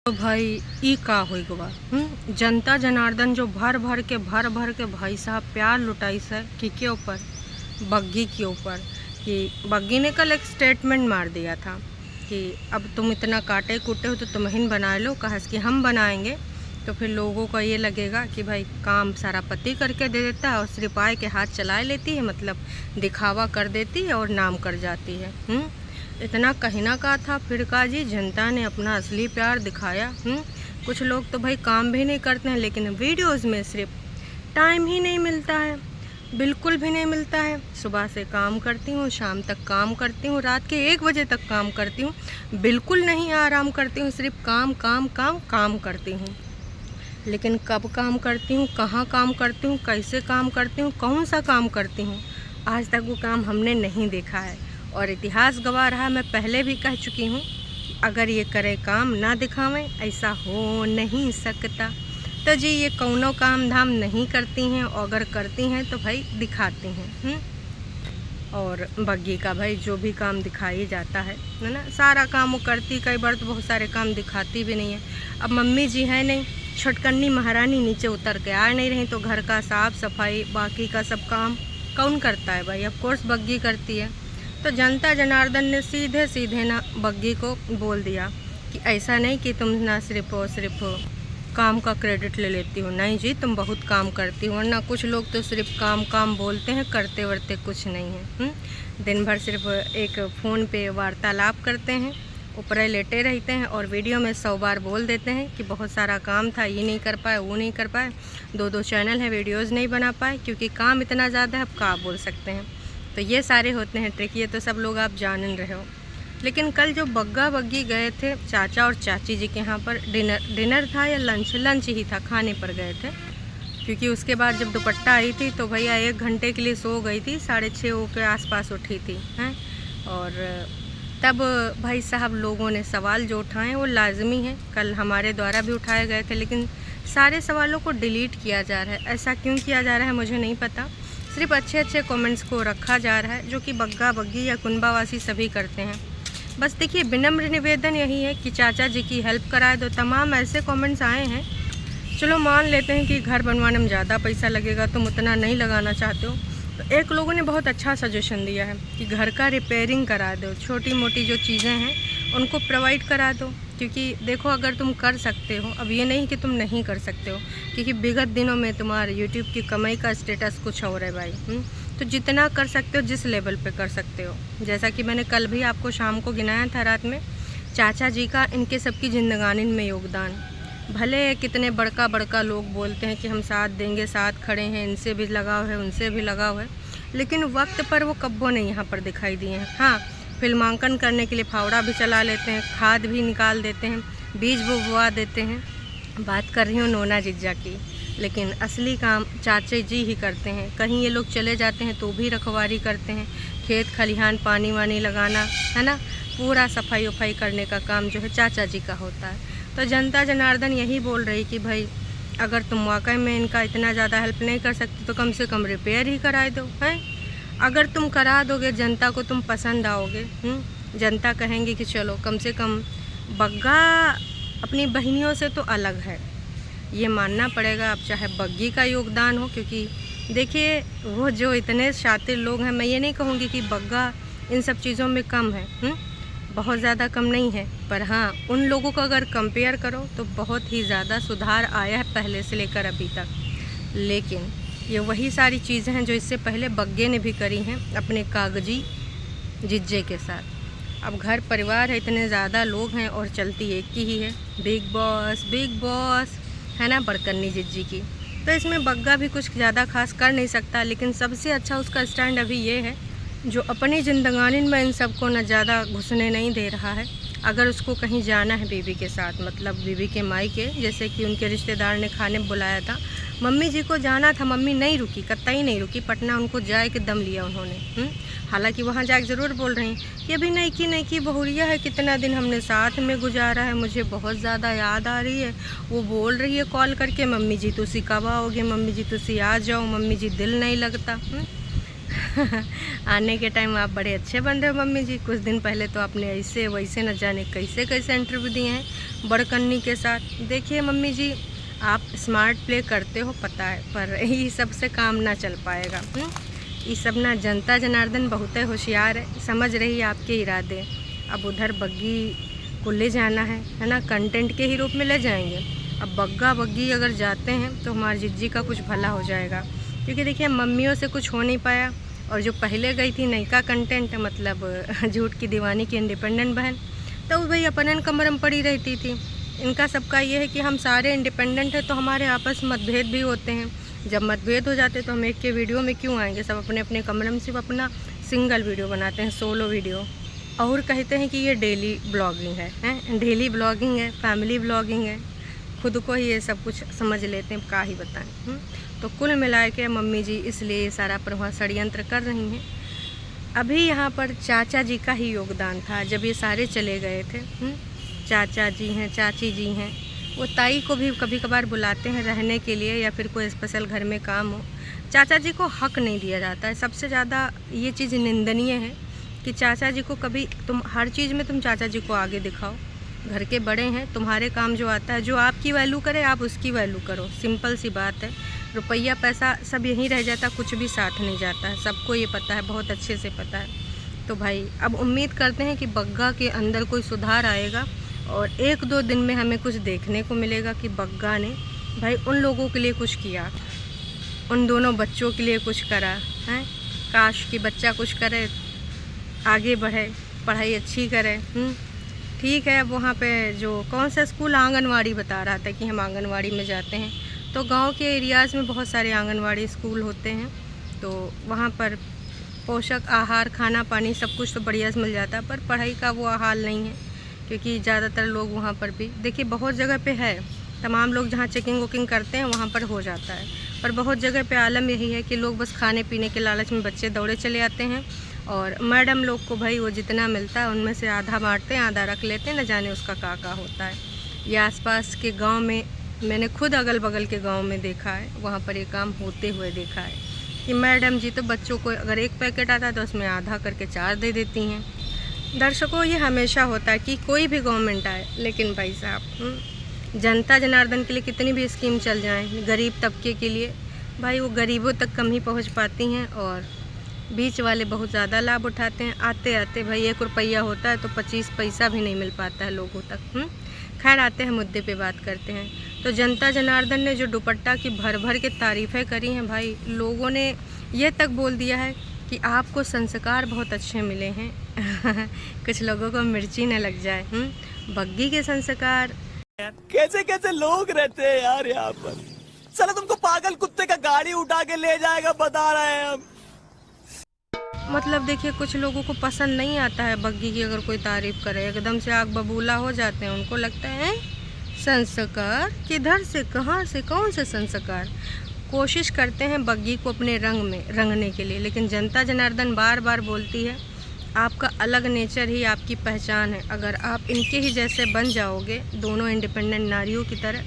तो भाई ई का होई गवा जनता जनार्दन जो भर भर के भाई साहब प्यार लुटाई सर के ऊपर, बग्गी के ऊपर। कि बग्गी ने कल एक स्टेटमेंट मार दिया था कि अब तुम इतना काटे कूटे हो तो तुम ही बना लो, कहा कि हम बनाएंगे। तो फिर लोगों को ये लगेगा कि भाई काम सारा पति करके दे देता है और सिर्फ आए के हाथ चला लेती है, मतलब दिखावा कर देती है और नाम कर जाती है। इतना कहना का था, फिर का जी जनता ने अपना असली प्यार दिखाया। कुछ लोग तो भाई काम भी नहीं करते हैं, लेकिन वीडियोस में सिर्फ टाइम ही नहीं मिलता है, बिल्कुल भी नहीं मिलता है। सुबह से काम करती हूँ, शाम तक काम करती हूँ, रात के 1 बजे तक काम करती हूँ, बिल्कुल नहीं आराम करती हूँ, सिर्फ काम काम काम काम करती हूँ। लेकिन कब काम करती हूँ, कहाँ काम करती हूँ, कैसे काम करती हूँ, कौन सा काम करती हूँ, आज तक वो काम हमने नहीं देखा है। और इतिहास गवाह रहा, मैं पहले भी कह चुकी हूँ, अगर ये करे काम ना दिखावें ऐसा हो नहीं सकता। तो जी ये कौनों काम धाम नहीं करती हैं, और अगर करती हैं तो भाई दिखाती हैं। और बग्गी का भाई जो भी काम दिखाई जाता है ना, सारा काम वो करती, कई बार तो बहुत सारे काम दिखाती भी नहीं है। अब मम्मी जी है नहीं, छटकन्नी महारानी नीचे उतर के आ नहीं रही, तो घर का साफ सफाई बाकी का सब काम कौन करता है भाई, ऑफ कोर्स बग्गी करती है। तो जनता जनार्दन ने सीधे सीधे ना बग्गी को बोल दिया कि ऐसा नहीं कि तुम ना सिर्फ काम का क्रेडिट ले लेती हो, नहीं जी तुम बहुत काम करती हो। वरना कुछ लोग तो सिर्फ काम काम बोलते हैं, करते वर्ते कुछ नहीं है। दिन भर सिर्फ एक फ़ोन पे वार्तालाप करते हैं, ऊपर लेटे रहते हैं और वीडियो में 100 बार बोल देते हैं कि बहुत सारा काम था, ये नहीं कर पाए, वो नहीं कर पाए, 2-2 चैनल है, वीडियोज़ नहीं बना पाए क्योंकि काम इतना ज़्यादा है, अब क्या बोल सकते हैं। तो ये सारे होते हैं ट्रिक, ये तो सब लोग आप जान रहे हो। लेकिन कल जो बग्गा बग्गी गए थे चाचा और चाची जी के यहाँ पर, डिनर था या लंच ही था, खाने पर गए थे। क्योंकि उसके बाद जब दुपट्टा आई थी तो भैया 1 घंटे के लिए सो गई थी, 6:30 के आसपास उठी थी हैं। और तब भाई साहब लोगों ने सवाल जो उठाए वो लाजमी है, कल हमारे द्वारा भी उठाए गए थे, लेकिन सारे सवालों को डिलीट किया जा रहा है। ऐसा क्यों किया जा रहा है मुझे नहीं पता, सिर्फ अच्छे कमेंट्स को रखा जा रहा है, जो कि बग्गा बग्गी या कुनबावासी सभी करते हैं। बस देखिए, विनम्र निवेदन यही है कि चाचा जी की हेल्प करा दो। तमाम ऐसे कमेंट्स आए हैं, चलो मान लेते हैं कि घर बनवाने में ज़्यादा पैसा लगेगा, तुम उतना नहीं लगाना चाहते हो। तो एक लोगों ने बहुत अच्छा सजेशन दिया है कि घर का रिपेयरिंग करा दो, छोटी मोटी जो चीज़ें हैं उनको प्रोवाइड करा दो। क्योंकि देखो अगर तुम कर सकते हो, अब ये नहीं कि तुम नहीं कर सकते हो, क्योंकि विगत दिनों में तुम्हारे यूट्यूब की कमाई का स्टेटस कुछ और है भाई। तो जितना कर सकते हो, जिस लेवल पे कर सकते हो, जैसा कि मैंने कल भी आपको शाम को गिनाया था रात में, चाचा जी का इनके सबकी जिंदगानी में योगदान। भले कितने बड़का लोग बोलते हैं कि हम साथ देंगे, साथ खड़े हैं, इनसे भी लगाव है, उनसे भी लगाव है, लेकिन वक्त पर वो कब्बों नहीं यहाँ पर दिखाई दिए हैं। हाँ, फिल्मांकन करने के लिए फावड़ा भी चला लेते हैं, खाद भी निकाल देते हैं, बीज बुवा देते हैं। बात कर रही हूँ नोना जिज्जा की, लेकिन असली काम चाचे जी ही करते हैं। कहीं ये लोग चले जाते हैं तो भी रखवारी करते हैं, खेत खलिहान पानी वानी लगाना है ना, पूरा सफाई वफाई करने का काम जो है चाचा जी का होता है। तो जनता जनार्दन यही बोल रही कि भाई अगर तुम वाकई में इनका इतना ज़्यादा हेल्प नहीं कर सकते तो कम से कम रिपेयर ही कराए दो हैं। अगर तुम करा दोगे जनता को तुम पसंद आओगे। जनता कहेंगे कि चलो कम से कम बग्गा अपनी बहनियों से तो अलग है, ये मानना पड़ेगा। अब चाहे बग्गी का योगदान हो, क्योंकि देखिए वो जो इतने शातिर लोग हैं, मैं ये नहीं कहूँगी कि बग्गा इन सब चीज़ों में कम है, बहुत ज़्यादा कम नहीं है, पर हाँ उन लोगों को अगर कंपेयर करो तो बहुत ही ज़्यादा सुधार आया है पहले से लेकर अभी तक। लेकिन ये वही सारी चीज़ें हैं जो इससे पहले बग्गे ने भी करी हैं अपने कागजी जिज्जे के साथ। अब घर परिवार है, इतने ज़्यादा लोग हैं और चलती एक ही है, बिग बॉस है ना, बड़कन्नी जिज्जी की। तो इसमें बग्गा भी कुछ ज़्यादा खास कर नहीं सकता, लेकिन सबसे अच्छा उसका स्टैंड अभी ये है जो अपनी जिंदगानी में इन सबको न ज़्यादा घुसने नहीं दे रहा है। अगर उसको कहीं जाना है बीवी के साथ, मतलब बीवी के मायके, जैसे कि उनके रिश्तेदार ने खाने बुलाया था, मम्मी जी को जाना था, मम्मी नहीं रुकी, कतई नहीं रुकी, पटना उनको जाए के दम लिया उन्होंने। हालांकि वहाँ जाके ज़रूर बोल रही कि अभी नई की बहुरिया है, कितना दिन हमने साथ में गुजारा है, मुझे बहुत ज़्यादा याद आ रही है। वो बोल रही है कॉल करके, मम्मी जी तुसी कब आओगे, मम्मी जी तुसी आ जाओ, मम्मी जी दिल नहीं लगता। आने के टाइम आप बड़े अच्छे बन रहे हो मम्मी जी। कुछ दिन पहले तो आपने ऐसे वैसे न जाने कैसे कैसे इंटरव्यू दिए हैं बड़कन्नी के साथ। देखिए मम्मी जी, आप स्मार्ट प्ले करते हो पता है, पर ये सब से काम ना चल पाएगा। ये सब ना जनता जनार्दन बहुत ही होशियार है, समझ रही है आपके इरादे। अब उधर बग्गी को ले जाना है ना, कंटेंट के ही रूप में ले जाएंगे। अब बग्गा बग्गी अगर जाते हैं तो हमारी जिज्जी का कुछ भला हो जाएगा, क्योंकि देखिए मम्मियों से कुछ हो नहीं पाया। और जो पहले गई थी नयका कंटेंट, मतलब झूठ की दीवानी की इंडिपेंडेंट बहन, तो भाई अपन कमर में पड़ी रहती थी। इनका सबका ये है कि हम सारे इंडिपेंडेंट हैं तो हमारे आपस में मतभेद भी होते हैं। जब मतभेद हो जाते तो हम एक के वीडियो में क्यों आएंगे, सब अपने अपने कमरे में सिर्फ अपना सिंगल वीडियो बनाते हैं, सोलो वीडियो। और कहते हैं कि ये डेली ब्लॉगिंग है, डेली ब्लॉगिंग है, फैमिली ब्लॉगिंग है। खुद को ही ये सब कुछ समझ लेते हैं, क्या ही बताएं। तो कुल मिला के मम्मी जी इसलिए ये सारा प्रभाव षड्यंत्र कर रही हैं। अभी यहाँ पर चाचा जी का ही योगदान था जब ये सारे चले गए थे। चाचा जी हैं, चाची जी हैं, वो ताई को भी कभी कभार बुलाते हैं रहने के लिए, या फिर कोई स्पेशल घर में काम हो। चाचा जी को हक नहीं दिया जाता है। सबसे ज़्यादा ये चीज़ निंदनीय है कि चाचा जी को कभी तुम हर चीज़ में तुम चाचा जी को आगे दिखाओ। घर के बड़े हैं, तुम्हारे काम जो आता है, जो आपकी वैल्यू करे आप उसकी वैल्यू करो। सिंपल सी बात है। रुपया पैसा सब यहीं रह जाता, कुछ भी साथ नहीं जाता है, सबको ये पता है, बहुत अच्छे से पता है। तो भाई अब उम्मीद करते हैं कि बग्गा के अंदर कोई सुधार आएगा और 1-2 दिन में हमें कुछ देखने को मिलेगा कि बग्गा ने भाई उन लोगों के लिए कुछ किया, उन दोनों बच्चों के लिए कुछ करा है। काश कि बच्चा कुछ करे, आगे बढ़े, पढ़ाई अच्छी करे। ठीक है। अब वहाँ पे जो कौन सा स्कूल, आंगनवाड़ी बता रहा था कि हम आंगनवाड़ी में जाते हैं, तो गांव के एरियाज़ में बहुत सारे आंगनवाड़ी स्कूल होते हैं, तो वहाँ पर पोषक आहार, खाना पानी सब कुछ तो बढ़िया से मिल जाता है, पर पढ़ाई का वो हाल नहीं है। क्योंकि ज़्यादातर लोग वहाँ पर भी देखिए बहुत जगह पे है, तमाम लोग जहाँ चेकिंग वुकिंग करते हैं वहाँ पर हो जाता है, पर बहुत जगह पे आलम यही है कि लोग बस खाने पीने के लालच में बच्चे दौड़े चले आते हैं, और मैडम लोग को भाई वो जितना मिलता है उनमें से आधा बांटते हैं, आधा रख लेते हैं, न जाने उसका का होता है। ये आसपास के गांव में मैंने खुद अगल बगल के गांव में देखा है, वहाँ पर ये काम होते हुए देखा है कि मैडम जी तो बच्चों को अगर 1 पैकेट आता है तो उसमें आधा करके 4 दे देती हैं। दर्शकों, ये हमेशा होता है कि कोई भी गवर्नमेंट आए, लेकिन भाई साहब जनता जनार्दन के लिए कितनी भी स्कीम चल जाएं, गरीब तबके के लिए भाई वो गरीबों तक कम ही पहुँच पाती हैं, और बीच वाले बहुत ज़्यादा लाभ उठाते हैं। आते आते भाई 1 रुपया होता है तो 25 पैसा भी नहीं मिल पाता है लोगों तक। खैर, आते हैं मुद्दे पे बात करते हैं। तो जनता जनार्दन ने जो दुपट्टा की भर भर के तारीफ़ें करी हैं भाई, लोगों ने ये तक बोल दिया है कि आपको संस्कार बहुत अच्छे मिले हैं। कुछ लोगों को मिर्ची न लग जाए। बग्गी के संस्कार। कैसे कैसे लोग रहते हैं यार यहाँ पर। साला तुमको पागल कुत्ते का गाड़ी उठा के ले जाएगा, बता रहे हैं हम। मतलब देखिए कुछ लोगों को पसंद नहीं आता है बग्गी की अगर कोई तारीफ़ करे, एकदम से आग बबूला हो जाते हैं। उनको लगता है संस्कार किधर से, कहाँ से, कौन से संस्कार। कोशिश करते हैं बग्गी को अपने रंग में रंगने के लिए, लेकिन जनता जनार्दन बार बार बोलती है आपका अलग नेचर ही आपकी पहचान है। अगर आप इनके ही जैसे बन जाओगे, दोनों इंडिपेंडेंट नारियों की तरह,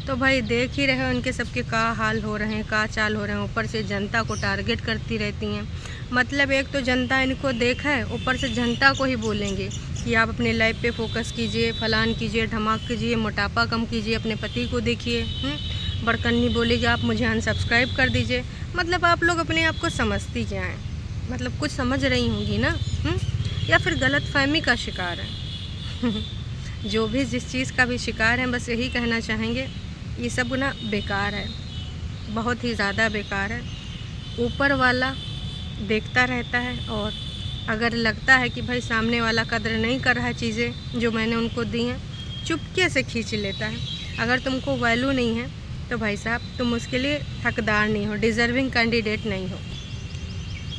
तो भाई देख ही रहे हो उनके सबके का हाल हो रहे हैं, का चाल हो रहे हैं। ऊपर से जनता को टारगेट करती रहती हैं। मतलब एक तो जनता इनको देखा है, ऊपर से जनता को ही बोलेंगे कि आप अपने लाइफ पे फोकस कीजिए, फलान कीजिए, धमाक कीजिए, मोटापा कम कीजिए, अपने पति को देखिए। बड़कन्नी बोलेगी आप मुझे अनसब्सक्राइब कर दीजिए। मतलब आप लोग अपने आप को समझती क्या हैं, मतलब कुछ समझ रही होंगी ना, या फिर गलतफहमी का शिकार है। जो भी जिस चीज़ का भी शिकार है, बस यही कहना चाहेंगे ये सब ना बेकार है, बहुत ही ज़्यादा बेकार है। ऊपर वाला देखता रहता है, और अगर लगता है कि भाई सामने वाला कदर नहीं कर रहा है चीज़ें जो मैंने उनको दी हैं, चुपके से खींच लेता है। अगर तुमको वैल्यू नहीं है तो भाई साहब तुम उसके लिए हकदार नहीं हो, डिज़र्विंग कैंडिडेट नहीं हो।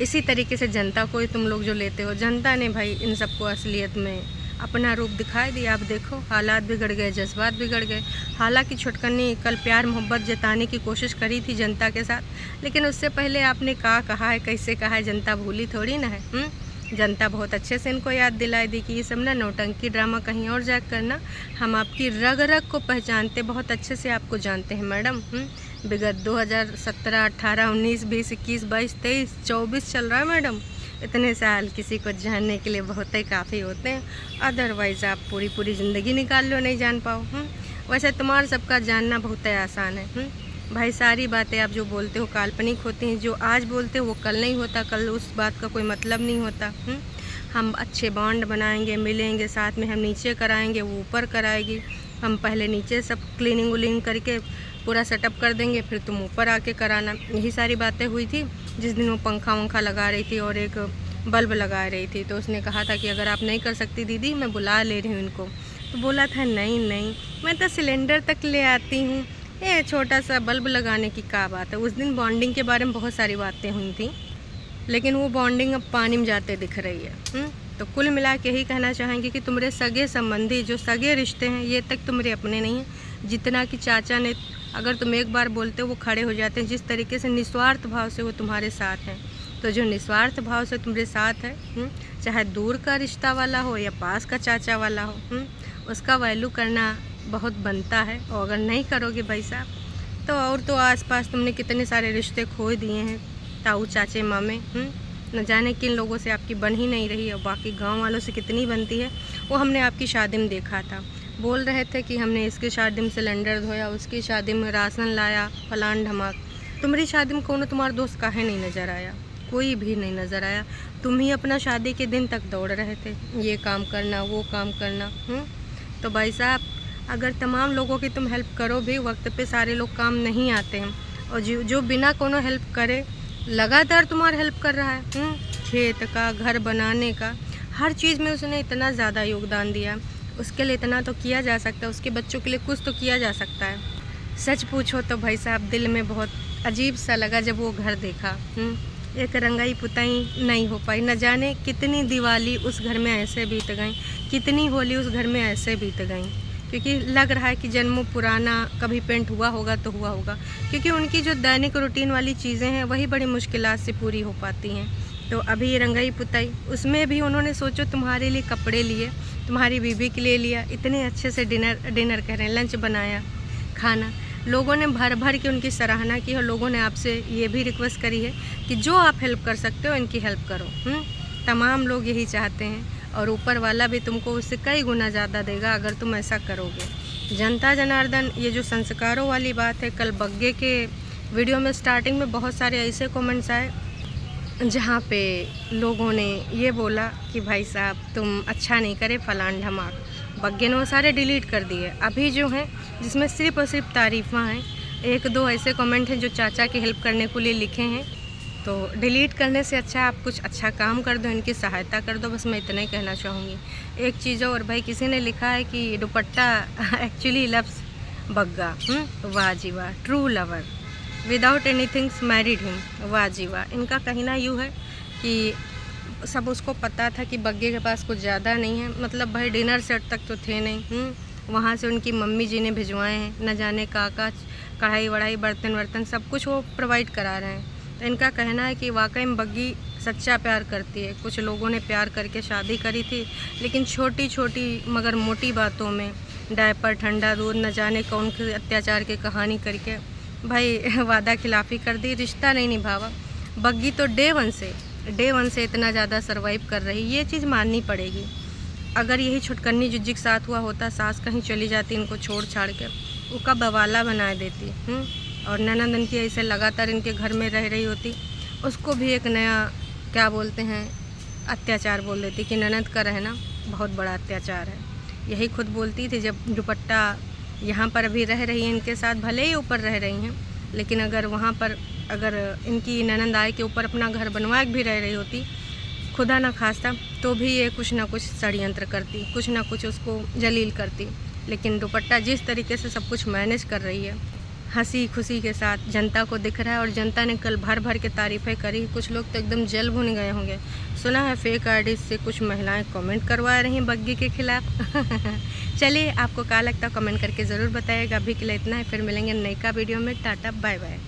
इसी तरीके से जनता को ही तुम लोग जो लेते हो, जनता ने भाई इन सबको असलियत में अपना रूप दिखाई दिया। आप देखो हालात बिगड़ गए, जज्बात बिगड़ गए। हालांकि छुटकनी कल प्यार मोहब्बत जताने की कोशिश करी थी जनता के साथ, लेकिन उससे पहले आपने क्या कहा है, कैसे कहा है, जनता भूली थोड़ी ना है। जनता बहुत अच्छे से इनको याद दिलाई दी कि ये सब ना नौटंकी ड्रामा कहीं और जाकर करना, हम आपकी रग रग को पहचानते, बहुत अच्छे से आपको जानते हैं मैडम। विगत 2017, 18, 19, 20, 21, 22, 23, 24 चल रहा है मैडम। इतने साल किसी को जानने के लिए बहुत ही काफ़ी होते हैं, अदरवाइज़ आप पूरी पूरी ज़िंदगी निकाल लो नहीं जान पाओ। वैसे तुम्हारा सबका जानना बहुत ही आसान है। भाई सारी बातें आप जो बोलते हो काल्पनिक होती हैं, जो आज बोलते हो वो कल नहीं होता, कल उस बात का कोई मतलब नहीं होता। हम अच्छे बॉन्ड बनाएंगे, मिलेंगे, साथ में हम नीचे कराएंगे, वो ऊपर कराएगी। हम पहले नीचे सब क्लीनिंग व्लिनिंग करके पूरा सेटअप कर देंगे, फिर तुम ऊपर आके कराना। यही सारी बातें हुई थी जिस दिन वो पंखा वंखा लगा रही थी और एक बल्ब लगा रही थी। तो उसने कहा था कि अगर आप नहीं कर सकती दीदी, मैं बुला ले रही हूँ इनको। तो बोला था नहीं नहीं, मैं तो सिलेंडर तक ले आती हूँ, ये छोटा सा बल्ब लगाने की क्या बात है। उस दिन बॉन्डिंग के बारे में बहुत सारी बातें हुई थी, लेकिन वो बॉन्डिंग अब पानी में जाते दिख रही है। तो कुल मिला के यही कहना चाहेंगे कि तुम्हारे सगे संबंधी, जो सगे रिश्ते हैं, ये तक तुम्हारे अपने नहीं हैं। जितना कि चाचा ने, अगर तुम एक बार बोलते हो वो खड़े हो जाते हैं। जिस तरीके से निस्वार्थ भाव से वो तुम्हारे साथ हैं, तो जो निस्वार्थ भाव से तुम्हारे साथ है, चाहे दूर का रिश्ता वाला हो या पास का चाचा वाला हो, उसका वैल्यू करना बहुत बनता है। और अगर नहीं करोगे भाई साहब, तो और तो आसपास तुमने कितने सारे रिश्ते खो दिए हैं, ताऊ चाचे मामे, न जाने किन लोगों से आपकी बन ही नहीं रही, और बाकी गांव वालों से कितनी बनती है। वो हमने आपकी शादी में देखा था, बोल रहे थे कि हमने इसकी शादी में सिलेंडर धोया, उसकी शादी में राशन लाया, फलान ढमाक। तुम्हारी शादी में कौन तुम्हारा दोस्त काहे नहीं नज़र आया? कोई भी नहीं नज़र आया। तुम ही अपना शादी के दिन तक दौड़ रहे थे, ये काम करना, वो काम करना। तो भाई साहब, अगर तमाम लोगों की तुम हेल्प करो भी, वक्त पे सारे लोग काम नहीं आते हैं। और जो बिना कोनो हेल्प करे लगातार तुम्हारा हेल्प कर रहा है, खेत का, घर बनाने का, हर चीज़ में उसने इतना ज़्यादा योगदान दिया, उसके लिए इतना तो किया जा सकता है, उसके बच्चों के लिए कुछ तो किया जा सकता है। सच पूछो तो भाई साहब, दिल में बहुत अजीब सा लगा जब वो घर देखा। एक रंगाई पुताई नहीं हो पाई, न जाने कितनी दिवाली उस घर में ऐसे बीत गई, कितनी होली उस घर में ऐसे बीत गई। क्योंकि लग रहा है कि जन्मों पुराना कभी पेंट हुआ होगा तो हुआ होगा, क्योंकि उनकी जो दैनिक रूटीन वाली चीज़ें हैं वही बड़ी मुश्किलात से पूरी हो पाती हैं। तो अभी ये रंगाई पुताई, उसमें भी उन्होंने सोचो तुम्हारे लिए कपड़े लिए, तुम्हारी बीबी के लिए लिया, इतने अच्छे से डिनर कह रहे हैं, लंच बनाया, खाना। लोगों ने भर भर के उनकी सराहना की, और लोगों ने आपसे ये भी रिक्वेस्ट करी है कि जो आप हेल्प कर सकते हो इनकी हेल्प करो। तमाम लोग यही चाहते हैं, और ऊपर वाला भी तुमको उससे कई गुना ज़्यादा देगा अगर तुम ऐसा करोगे। जनता जनार्दन, ये जो संस्कारों वाली बात है, कल बग्गे के वीडियो में स्टार्टिंग में बहुत सारे ऐसे कमेंट्स आए जहाँ पे लोगों ने ये बोला कि भाई साहब तुम अच्छा नहीं करे, फलान ढमाक। बग्गे ने वो सारे डिलीट कर दिए। अभी जो हैं जिसमें सिर्फ और सिर्फ तारीफ़ाँ हैं, एक दो ऐसे कमेंट हैं जो चाचा की हेल्प करने के लिए लिखे हैं, तो डिलीट करने से अच्छा आप कुछ अच्छा काम कर दो, इनकी सहायता कर दो। बस मैं इतना ही कहना चाहूँगी। एक चीज़ और भाई, किसी ने लिखा है कि दुपट्टा एक्चुअली लव्स बग्गा। वाह जी वाह, true lover without anything married him. वाह जी वाह। इनका कहना यूँ है कि सब उसको पता था कि बग्गे के पास कुछ ज़्यादा नहीं है, मतलब भाई डिनर सेट तक तो थे नहीं। वहाँ से उनकी मम्मी जी ने भिजवाए हैं, न जाने काका, कढ़ाई वढ़ाई, बर्तन वर्तन सब कुछ वो प्रोवाइड करा रहे हैं। तो इनका कहना है कि वाकई में बग्गी सच्चा प्यार करती है। कुछ लोगों ने प्यार करके शादी करी थी, लेकिन छोटी छोटी मगर मोटी बातों में, डायपर, ठंडा दूध, न जाने कौन के अत्याचार की कहानी करके भाई वादा खिलाफ़ी कर दी, रिश्ता नहीं निभावा। बग्गी तो डे वन से इतना ज़्यादा सर्वाइव कर रही, ये चीज़ माननी पड़ेगी। अगर यही छुटकन्नी जुज्जी के साथ हुआ होता, सास कहीं चली जाती इनको छोड़ छाड़ के, वो का बवाला बना देती। और ननद इनकी ऐसे लगातार इनके घर में रह रही होती, उसको भी एक नया क्या बोलते हैं अत्याचार बोल देती कि ननद का रहना बहुत बड़ा अत्याचार है। यही खुद बोलती थी जब दुपट्टा यहाँ पर अभी रह रही है इनके साथ, भले ही ऊपर रह रही हैं, लेकिन अगर वहाँ पर अगर इनकी ननद आए के ऊपर अपना घर बनवा के भी रह रही होती, खुदा ना खास्ता, तो भी ये कुछ ना कुछ षड्यंत्र करती, कुछ ना कुछ उसको जलील करती। लेकिन दुपट्टा जिस तरीके से सब कुछ मैनेज कर रही है, हंसी खुशी के साथ, जनता को दिख रहा है। और जनता ने कल भर भर के तारीफ़ें करी। कुछ लोग तो एकदम जल भुन गए होंगे। सुना है फेक आईडी से कुछ महिलाएं कमेंट करवा रही हैं बग्गी के खिलाफ। चलिए, आपको क्या लगता है कमेंट करके ज़रूर बताइएगा। अभी के लिए इतना है, फिर मिलेंगे नई का वीडियो में। Tata bye bye.